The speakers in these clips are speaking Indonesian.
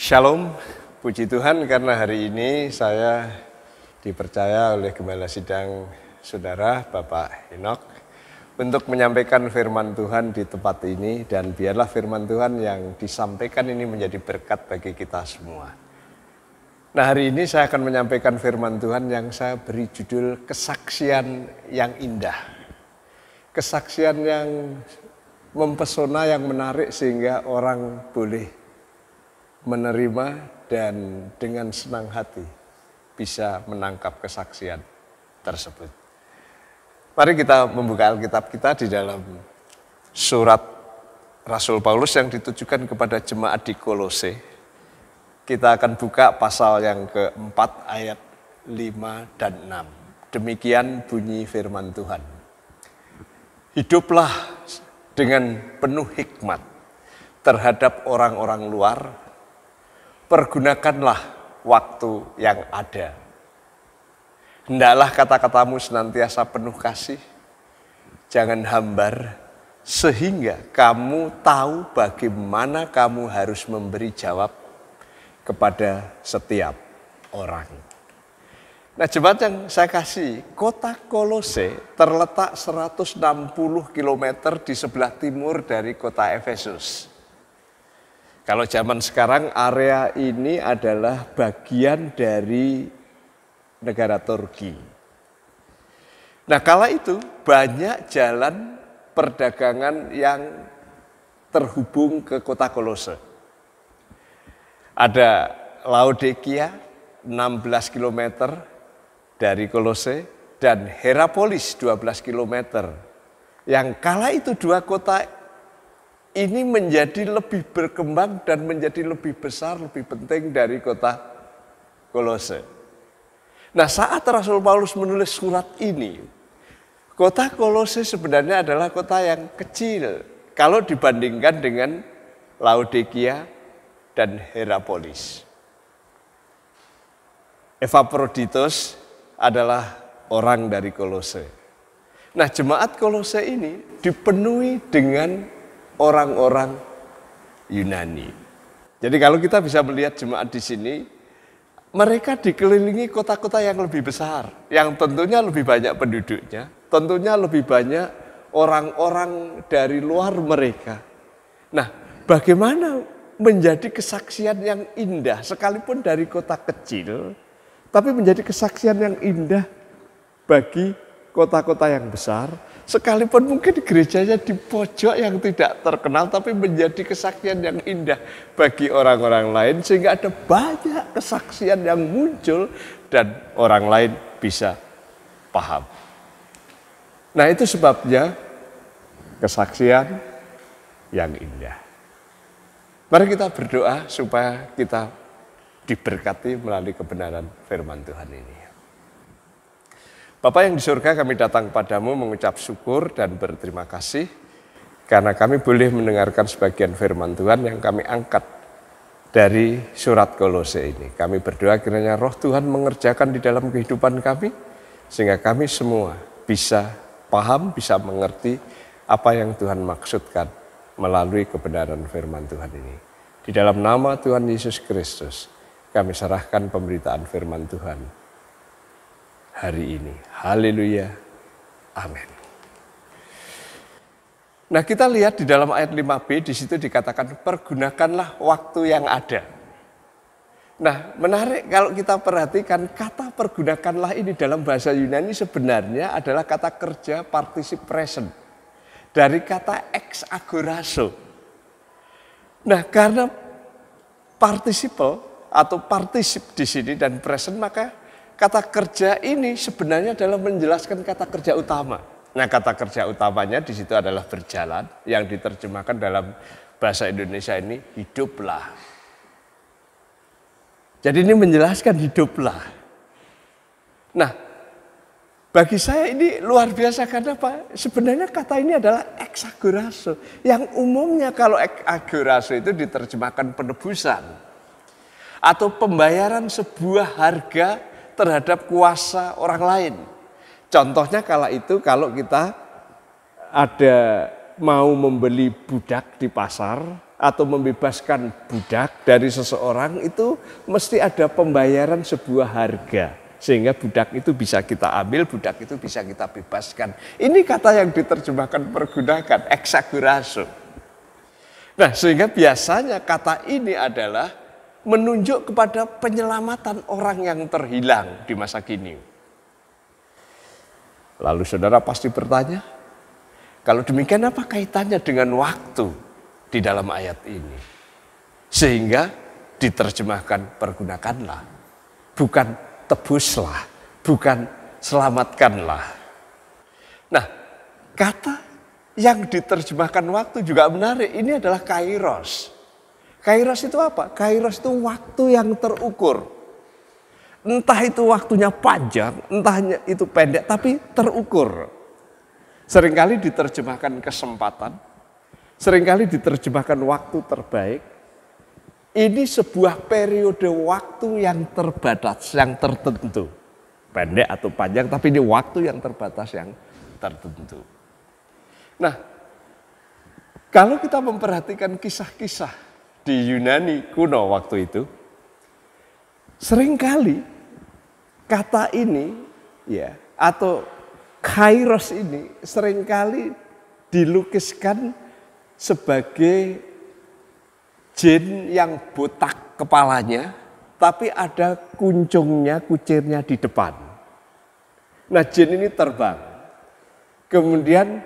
Shalom, puji Tuhan karena hari ini saya dipercaya oleh Gembala Sidang Saudara Bapak Henok untuk menyampaikan firman Tuhan di tempat ini, dan biarlah firman Tuhan yang disampaikan ini menjadi berkat bagi kita semua. Nah, hari ini saya akan menyampaikan firman Tuhan yang saya beri judul kesaksian yang indah. Kesaksian yang mempesona, yang menarik sehingga orang boleh menerima dan dengan senang hati bisa menangkap kesaksian tersebut. Mari kita membuka Alkitab kita di dalam surat Rasul Paulus yang ditujukan kepada jemaat di Kolose. Kita akan buka pasal yang keempat ayat 5 dan 6. Demikian bunyi firman Tuhan. Hiduplah dengan penuh hikmat terhadap orang-orang luar. Pergunakanlah waktu yang ada. Hendaklah kata-katamu senantiasa penuh kasih. Jangan hambar, sehingga kamu tahu bagaimana kamu harus memberi jawab kepada setiap orang. Nah, jemaat yang saya kasih, kota Kolose terletak 160 km di sebelah timur dari kota Efesus. Kalau zaman sekarang area ini adalah bagian dari negara Turki. Nah, kala itu banyak jalan perdagangan yang terhubung ke kota Kolose. Ada Laodikia 16 km dari Kolose dan Hierapolis 12 km. Yang kala itu dua kota ini menjadi lebih berkembang dan menjadi lebih besar, lebih penting dari kota Kolose. Nah, saat Rasul Paulus menulis surat ini, kota Kolose sebenarnya adalah kota yang kecil kalau dibandingkan dengan Laodikia dan Hierapolis. Epaphroditus adalah orang dari Kolose. Nah, jemaat Kolose ini dipenuhi dengan orang-orang Yunani. Jadi kalau kita bisa melihat jemaat di sini, mereka dikelilingi kota-kota yang lebih besar, yang tentunya lebih banyak penduduknya, tentunya lebih banyak orang-orang dari luar mereka. Nah, bagaimana menjadi kesaksian yang indah, sekalipun dari kota kecil, tapi menjadi kesaksian yang indah bagi kota-kota yang besar, sekalipun mungkin gerejanya di pojok yang tidak terkenal, tapi menjadi kesaksian yang indah bagi orang-orang lain, sehingga ada banyak kesaksian yang muncul dan orang lain bisa paham. Nah, itu sebabnya kesaksian yang indah. Mari kita berdoa supaya kita diberkati melalui kebenaran firman Tuhan ini. Bapa yang di surga, kami datang padamu mengucap syukur dan berterima kasih karena kami boleh mendengarkan sebagian firman Tuhan yang kami angkat dari surat Kolose ini. Kami berdoa kiranya Roh Tuhan mengerjakan di dalam kehidupan kami sehingga kami semua bisa paham, bisa mengerti apa yang Tuhan maksudkan melalui kebenaran firman Tuhan ini. Di dalam nama Tuhan Yesus Kristus, kami serahkan pemberitaan firman Tuhan hari ini. Haleluya. Amin. Nah, kita lihat di dalam ayat 5b, di situ dikatakan pergunakanlah waktu yang ada. Nah, menarik kalau kita perhatikan kata pergunakanlah ini dalam bahasa Yunani sebenarnya adalah kata kerja participe present. Dari kata ex agorazo. Nah, karena participle atau particip di sini dan present, maka kata kerja ini sebenarnya adalah menjelaskan kata kerja utama. Nah, kata kerja utamanya di situ adalah berjalan, yang diterjemahkan dalam bahasa Indonesia ini hiduplah. Jadi ini menjelaskan hiduplah. Nah, bagi saya ini luar biasa karena apa? Sebenarnya kata ini adalah ex agorazo. Yang umumnya kalau ex agorazo itu diterjemahkan penebusan. Atau pembayaran sebuah harga terhadap kuasa orang lain. Contohnya kala itu kalau kita ada mau membeli budak di pasar atau membebaskan budak dari seseorang itu mesti ada pembayaran sebuah harga. Sehingga budak itu bisa kita ambil, budak itu bisa kita bebaskan. Ini kata yang diterjemahkan pergunakan, exagorasum. Nah, sehingga biasanya kata ini adalah menunjuk kepada penyelamatan orang yang terhilang di masa kini. Lalu saudara pasti bertanya, kalau demikian apa kaitannya dengan waktu di dalam ayat ini? Sehingga diterjemahkan pergunakanlah, bukan tebuslah, bukan selamatkanlah. Nah, kata yang diterjemahkan waktu juga menarik. Ini adalah kairos. Kairos itu apa? Kairos itu waktu yang terukur. Entah itu waktunya panjang, entah itu pendek, tapi terukur. Seringkali diterjemahkan kesempatan, seringkali diterjemahkan waktu terbaik. Ini sebuah periode waktu yang terbatas, yang tertentu. Pendek atau panjang, tapi ini waktu yang terbatas, yang tertentu. Nah, kalau kita memperhatikan kisah-kisah di Yunani kuno waktu itu, seringkali kata ini ya atau kairos ini seringkali dilukiskan sebagai jin yang botak kepalanya, tapi ada kuncungnya, kucirnya di depan. Nah, jin ini terbang, kemudian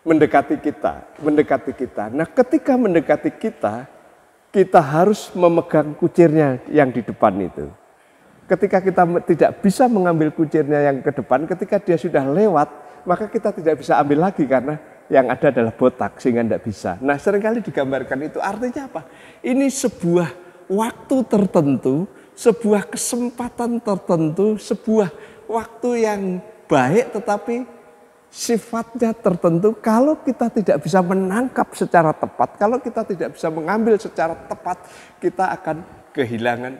mendekati kita. Nah, ketika mendekati kita, kita harus memegang kucirnya yang di depan itu. Ketika kita tidak bisa mengambil kucirnya yang ke depan, ketika dia sudah lewat, maka kita tidak bisa ambil lagi karena yang ada adalah botak sehingga tidak bisa. Nah, seringkali digambarkan itu artinya apa? Ini sebuah waktu tertentu, sebuah kesempatan tertentu, sebuah waktu yang baik tetapi sifatnya tertentu. Kalau kita tidak bisa menangkap secara tepat, kalau kita tidak bisa mengambil secara tepat, kita akan kehilangan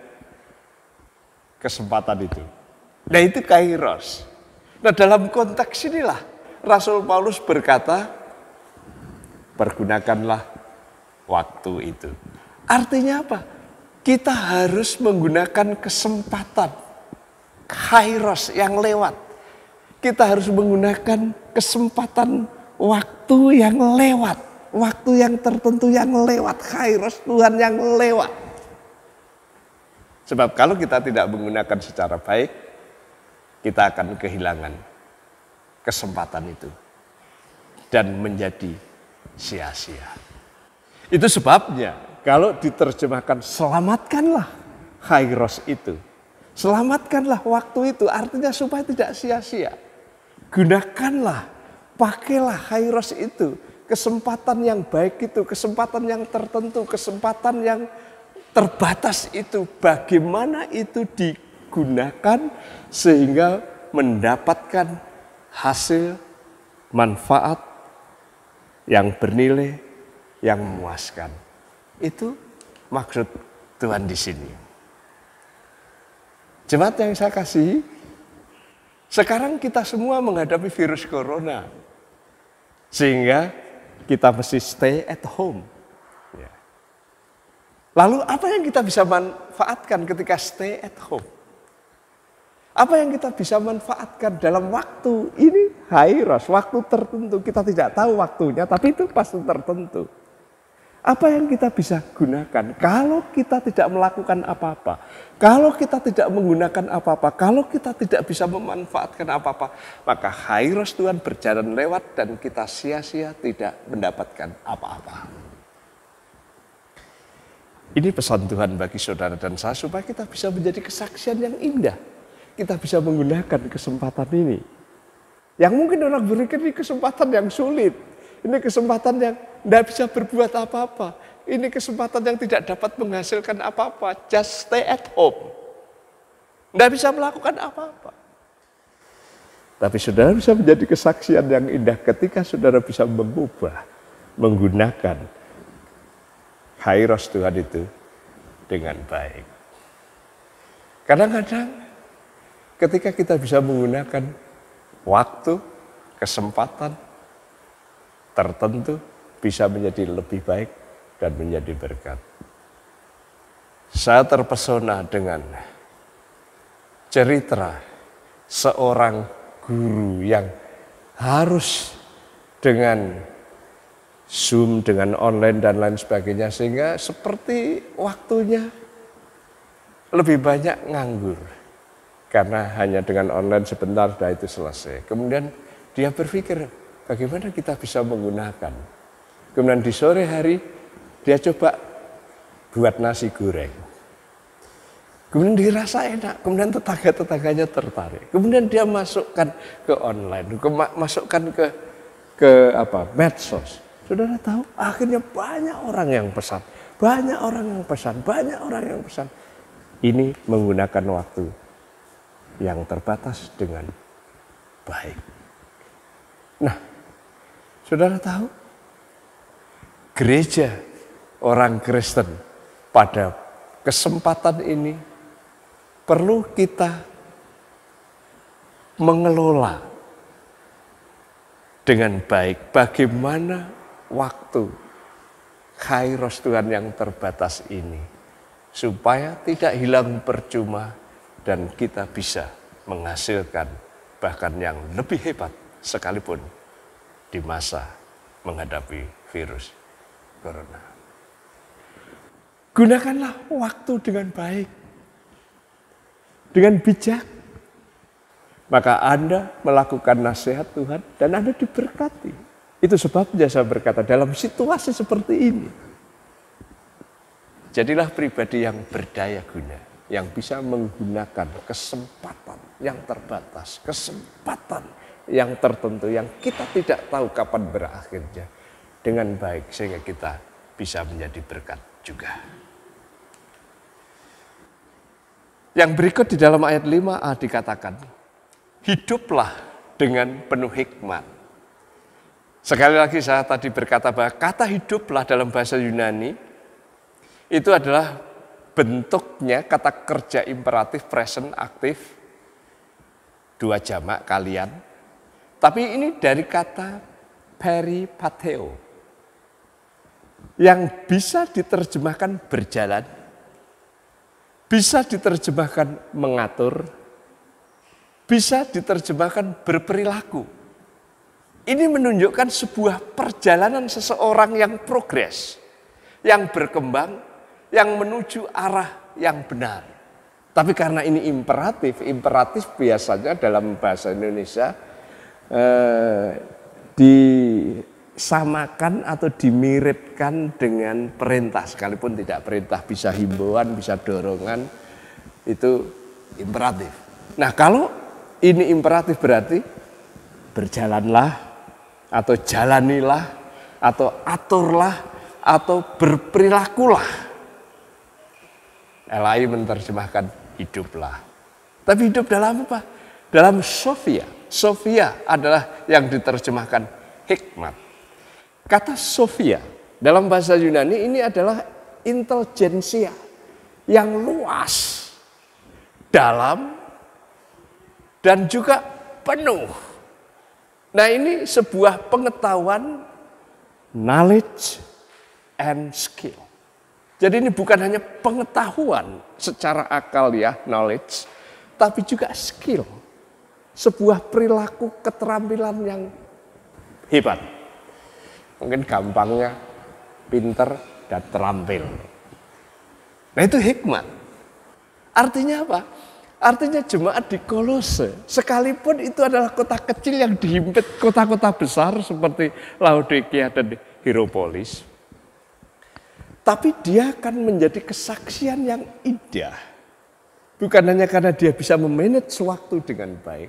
kesempatan itu. Nah, itu kairos. Nah, dalam konteks inilah Rasul Paulus berkata, pergunakanlah waktu itu. Artinya apa? Kita harus menggunakan kesempatan kairos yang lewat. Kita harus menggunakan kesempatan waktu yang lewat. Waktu yang tertentu yang lewat. Kairos Tuhan yang lewat. Sebab kalau kita tidak menggunakan secara baik, kita akan kehilangan kesempatan itu. Dan menjadi sia-sia. Itu sebabnya kalau diterjemahkan selamatkanlah kairos itu. Selamatkanlah waktu itu, artinya supaya tidak sia-sia. Gunakanlah, pakailah kairos itu. Kesempatan yang baik itu, kesempatan yang tertentu, kesempatan yang terbatas itu. Bagaimana itu digunakan sehingga mendapatkan hasil manfaat yang bernilai, yang memuaskan. Itu maksud Tuhan di sini. Jemaat yang saya kasihi, sekarang kita semua menghadapi virus corona. Sehingga kita mesti stay at home. Lalu apa yang kita bisa manfaatkan ketika stay at home? Apa yang kita bisa manfaatkan dalam waktu ini? Kairos, waktu tertentu. Kita tidak tahu waktunya, tapi itu pasti tertentu. Apa yang kita bisa gunakan kalau kita tidak melakukan apa-apa? Kalau kita tidak menggunakan apa-apa? Kalau kita tidak bisa memanfaatkan apa-apa? Maka kairos Tuhan berjalan lewat dan kita sia-sia tidak mendapatkan apa-apa. Ini pesan Tuhan bagi saudara dan saya supaya kita bisa menjadi kesaksian yang indah. Kita bisa menggunakan kesempatan ini. Yang mungkin orang berpikir ini kesempatan yang sulit. Ini kesempatan yang tidak bisa berbuat apa-apa. Ini kesempatan yang tidak dapat menghasilkan apa-apa. Just stay at home. Tidak bisa melakukan apa-apa. Tapi saudara bisa menjadi kesaksian yang indah ketika saudara bisa mengubah, menggunakan kairos Tuhan itu dengan baik. Kadang-kadang ketika kita bisa menggunakan waktu, kesempatan tertentu bisa menjadi lebih baik dan menjadi berkat. Saya terpesona dengan cerita seorang guru yang harus dengan Zoom, dengan online dan lain sebagainya, sehingga seperti waktunya lebih banyak nganggur. Karena hanya dengan online sebentar sudah itu selesai. Kemudian dia berpikir bagaimana kita bisa menggunakan. Kemudian di sore hari dia coba buat nasi goreng. Kemudian dirasa enak, kemudian tetangga-tetangganya tertarik. Kemudian dia masukkan ke online, masukkan ke medsos. Saudara tahu, akhirnya banyak orang yang pesan, banyak orang yang pesan, banyak orang yang pesan. Ini menggunakan waktu yang terbatas dengan baik. Nah, saudara tahu, gereja orang Kristen pada kesempatan ini perlu kita mengelola dengan baik bagaimana waktu kairos Tuhan yang terbatas ini supaya tidak hilang percuma dan kita bisa menghasilkan bahkan yang lebih hebat sekalipun di masa menghadapi virus corona. Gunakanlah waktu dengan baik, dengan bijak. Maka Anda melakukan nasihat Tuhan dan Anda diberkati. Itu sebabnya saya berkata dalam situasi seperti ini, jadilah pribadi yang berdaya guna, yang bisa menggunakan kesempatan yang terbatas, kesempatan yang tertentu yang kita tidak tahu kapan berakhirnya dengan baik sehingga kita bisa menjadi berkat juga. Yang berikut di dalam ayat 5a dikatakan, hiduplah dengan penuh hikmat. Sekali lagi saya tadi berkata bahwa kata hiduplah dalam bahasa Yunani itu adalah bentuknya kata kerja imperatif present aktif 2 jamak kalian. Tapi ini dari kata peripateo yang bisa diterjemahkan berjalan, bisa diterjemahkan mengatur, bisa diterjemahkan berperilaku. Ini menunjukkan sebuah perjalanan seseorang yang progres, yang berkembang, yang menuju arah yang benar. Tapi karena ini imperatif biasanya dalam bahasa Indonesia disamakan atau dimiripkan dengan perintah. Sekalipun tidak perintah, bisa himbauan, bisa dorongan, itu imperatif. Nah kalau ini imperatif berarti berjalanlah, atau jalanilah, atau aturlah, atau berperilakulah. Elai menerjemahkan hiduplah. Tapi hidup dalam apa? Dalam Sophia. Sophia adalah yang diterjemahkan hikmat. Kata Sophia dalam bahasa Yunani ini adalah intelijensia yang luas, dalam, dan juga penuh. Nah ini sebuah pengetahuan, knowledge and skill. Jadi ini bukan hanya pengetahuan secara akaliah, knowledge, tapi juga skill. Sebuah perilaku keterampilan yang hebat. Mungkin gampangnya pinter dan terampil. Nah itu hikmat. Artinya apa? Artinya jemaat di Kolose, sekalipun itu adalah kota kecil yang dihimpit kota-kota besar seperti Laodikia dan Hierapolis, tapi dia akan menjadi kesaksian yang indah. Bukan hanya karena dia bisa memanage waktu dengan baik,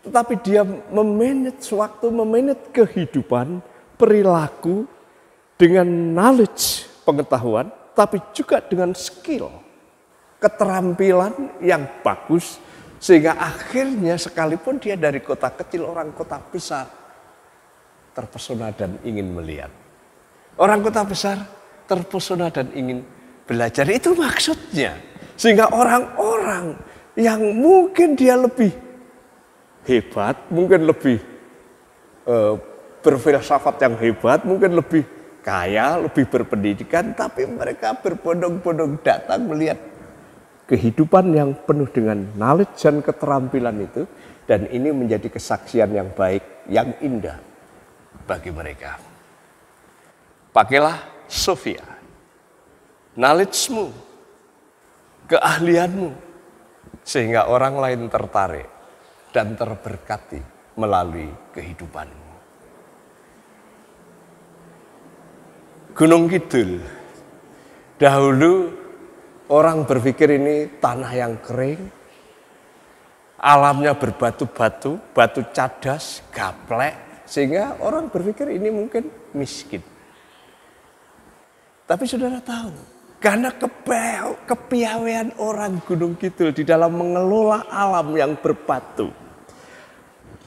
tetapi dia memanage waktu, memanage kehidupan, perilaku dengan knowledge, pengetahuan, tapi juga dengan skill. Keterampilan yang bagus sehingga akhirnya sekalipun dia dari kota kecil orang kota besar terpesona dan ingin melihat. Orang kota besar terpesona dan ingin belajar. Itu maksudnya. Sehingga orang-orang yang mungkin dia lebih hebat, mungkin lebih berfilsafat yang hebat, mungkin lebih kaya, lebih berpendidikan, tapi mereka berbondong-bondong datang melihat kehidupan yang penuh dengan knowledge dan keterampilan itu, dan ini menjadi kesaksian yang baik, yang indah bagi mereka. Pakailah Sofia, knowledge-mu, keahlianmu, sehingga orang lain tertarik dan terberkati melalui kehidupanmu. Gunung Kidul, dahulu orang berpikir ini tanah yang kering, alamnya berbatu-batu, batu cadas, gaplek, sehingga orang berpikir ini mungkin miskin. Tapi saudara tahu, karena kepiawaian orang Gunung Kidul di dalam mengelola alam yang berbatu,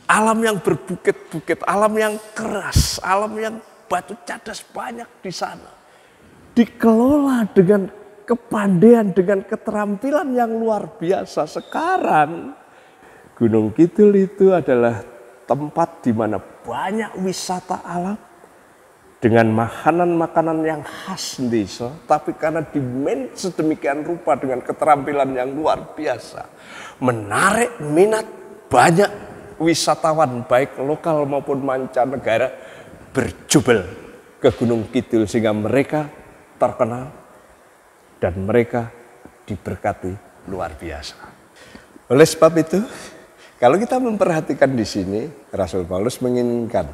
alam yang berbukit-bukit, alam yang keras, alam yang batu cadas banyak di sana, dikelola dengan kepandaian, dengan keterampilan yang luar biasa. Sekarang Gunung Kidul itu adalah tempat di mana banyak wisata alam dengan makanan-makanan yang khas desa, tapi karena dimanage sedemikian rupa dengan keterampilan yang luar biasa, menarik minat banyak wisatawan baik lokal maupun mancanegara berjubel ke Gunung Kidul, sehingga mereka terkenal dan mereka diberkati luar biasa. Oleh sebab itu, kalau kita memperhatikan di sini, Rasul Paulus menginginkan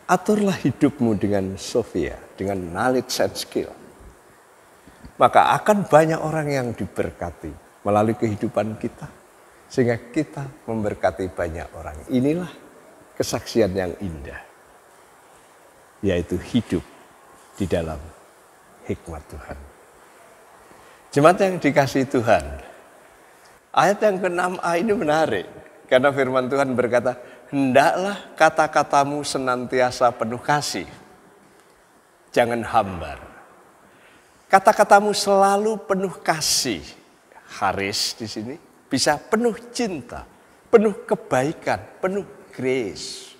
aturlah hidupmu dengan Sofia, dengan knowledge and skill. Maka akan banyak orang yang diberkati melalui kehidupan kita, sehingga kita memberkati banyak orang. Inilah kesaksian yang indah, yaitu hidup di dalam hikmat Tuhan. Jemaat yang dikasihi Tuhan, ayat yang ke-6a ini menarik, karena firman Tuhan berkata, hendaklah kata-katamu senantiasa penuh kasih, jangan hambar. Kata-katamu selalu penuh kasih, haris di sini bisa penuh cinta, penuh kebaikan, penuh grace.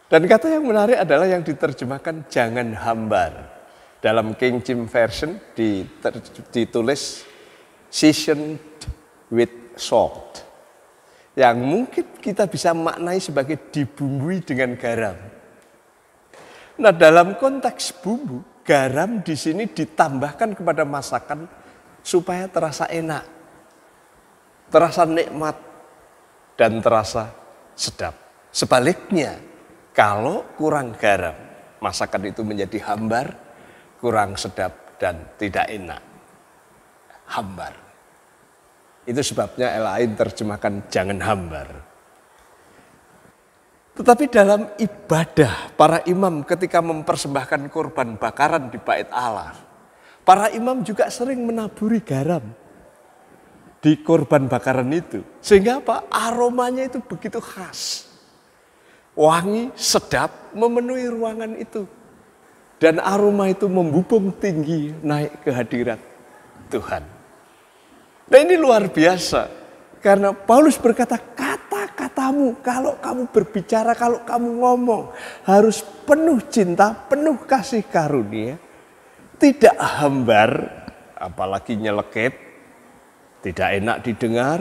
Dan kata yang menarik adalah yang diterjemahkan jangan hambar. Dalam King James Version ditulis seasoned with salt. Yang mungkin kita bisa maknai sebagai dibumbui dengan garam. Nah, dalam konteks bumbu, garam di sini ditambahkan kepada masakan supaya terasa enak, terasa nikmat, dan terasa sedap. Sebaliknya, kalau kurang garam, masakan itu menjadi hambar, kurang sedap dan tidak enak. Hambar. Itu sebabnya lain terjemahkan jangan hambar. Tetapi dalam ibadah para imam ketika mempersembahkan korban bakaran di bait Allah, para imam juga sering menaburi garam di korban bakaran itu. Sehingga apa? Aromanya itu begitu khas. Wangi, sedap, memenuhi ruangan itu. Dan aroma itu membubung tinggi naik ke hadirat Tuhan. Nah, ini luar biasa. Karena Paulus berkata, kata-katamu, kalau kamu berbicara, kalau kamu ngomong, harus penuh cinta, penuh kasih karunia. Tidak hambar, apalagi nyelekit, tidak enak didengar,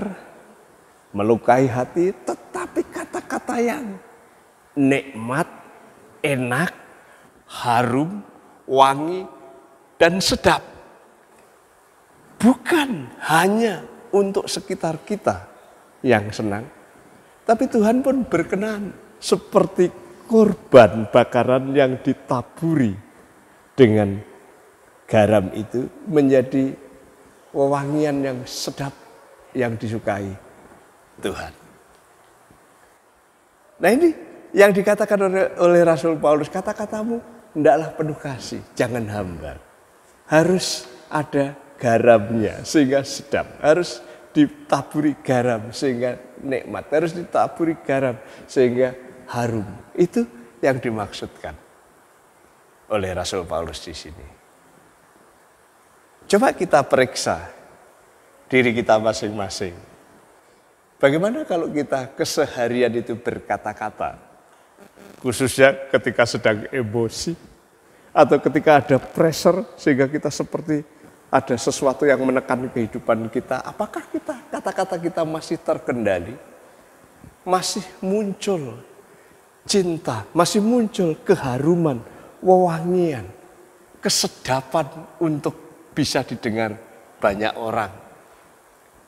melukai hati, tetapi kata-kata yang nikmat, enak, harum, wangi, dan sedap. Bukan hanya untuk sekitar kita yang senang, tapi Tuhan pun berkenan seperti korban bakaran yang ditaburi dengan garam itu menjadi wewangian yang sedap yang disukai Tuhan. Nah, ini yang dikatakan oleh Rasul Paulus, kata-katamu hendaklah penuh kasih, jangan hambar. Harus ada garamnya sehingga sedap, harus ditaburi garam sehingga nikmat, harus ditaburi garam sehingga harum. Itu yang dimaksudkan oleh Rasul Paulus di sini. Coba kita periksa diri kita masing-masing. Bagaimana kalau kita keseharian itu berkata-kata? Khususnya ketika sedang emosi, Atau ketika ada pressure sehingga kita seperti ada sesuatu yang menekan kehidupan kita, apakah kata-kata kita masih terkendali? Masih muncul cinta, masih muncul keharuman, wewangian, kesedapan untuk bisa didengar banyak orang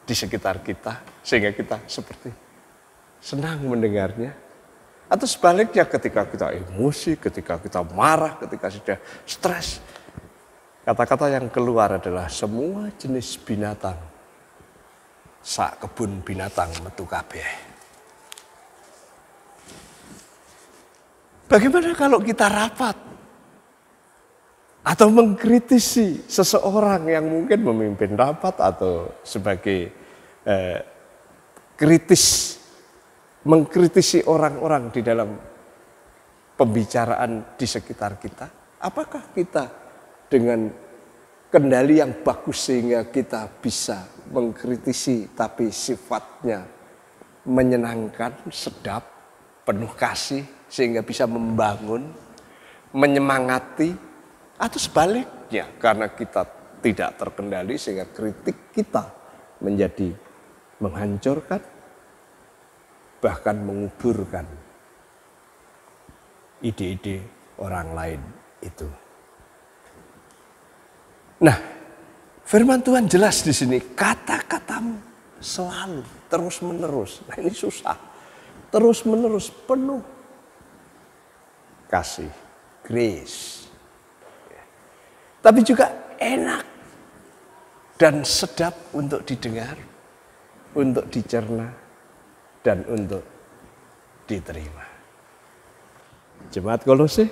di sekitar kita, sehingga kita seperti senang mendengarnya. Atau sebaliknya ketika kita emosi, ketika kita marah, ketika sudah stres, kata-kata yang keluar adalah semua jenis binatang sak kebun binatang metu kabeh. Bagaimana kalau kita rapat atau mengkritisi seseorang yang mungkin memimpin rapat atau sebagai mengkritisi orang-orang di dalam pembicaraan di sekitar kita? Apakah kita dengan kendali yang bagus sehingga kita bisa mengkritisi tapi sifatnya menyenangkan, sedap, penuh kasih sehingga bisa membangun, menyemangati, atau sebaliknya karena kita tidak terkendali sehingga kritik kita menjadi menghancurkan, bahkan menguburkan ide-ide orang lain itu. Nah, firman Tuhan jelas di sini, kata-katamu selalu terus-menerus. Nah, ini susah. Terus-menerus penuh kasih, grace. Tapi juga enak dan sedap untuk didengar, untuk dicerna, dan untuk diterima. Jemaat Kolose,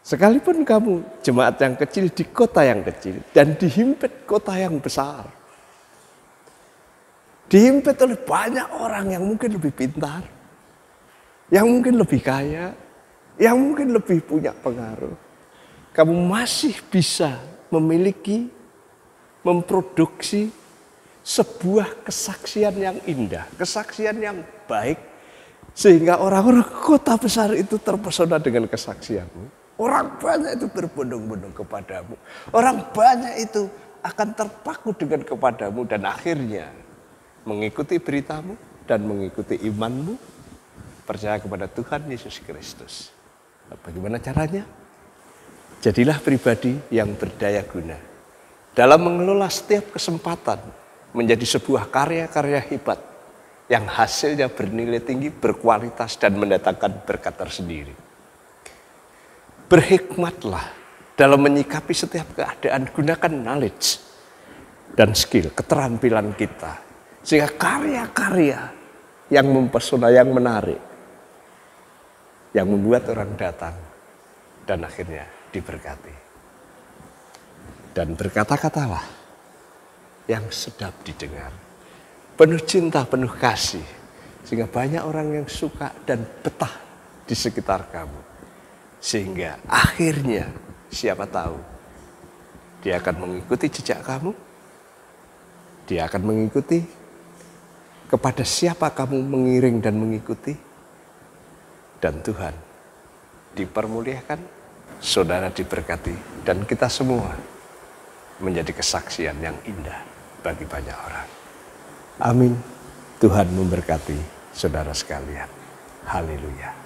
sekalipun kamu jemaat yang kecil di kota yang kecil dan dihimpit kota yang besar, dihimpit oleh banyak orang yang mungkin lebih pintar, yang mungkin lebih kaya, yang mungkin lebih punya pengaruh, kamu masih bisa memproduksi sebuah kesaksian yang indah, kesaksian yang baik, sehingga orang-orang kota besar itu terpesona dengan kesaksianmu. Orang banyak itu berbondong-bondong kepadamu. Orang banyak itu akan terpaku dengan kepadamu dan akhirnya mengikuti beritamu dan mengikuti imanmu, percaya kepada Tuhan Yesus Kristus. Bagaimana caranya? Jadilah pribadi yang berdaya guna dalam mengelola setiap kesempatan menjadi sebuah karya-karya hebat yang hasilnya bernilai tinggi, berkualitas, dan mendatangkan berkat tersendiri. Berhikmatlah dalam menyikapi setiap keadaan, gunakan knowledge dan skill, keterampilan kita, sehingga karya-karya yang mempesona, yang menarik, yang membuat orang datang dan akhirnya diberkati. Dan berkata-katalah yang sedap didengar, penuh cinta, penuh kasih, sehingga banyak orang yang suka dan betah di sekitar kamu, sehingga akhirnya siapa tahu dia akan mengikuti jejak kamu, dia akan mengikuti kepada siapa kamu mengiring dan mengikuti, dan Tuhan dipermuliakan, saudara diberkati, dan kita semua menjadi kesaksian yang indah bagi banyak orang. Amin. Tuhan memberkati saudara sekalian. Haleluya.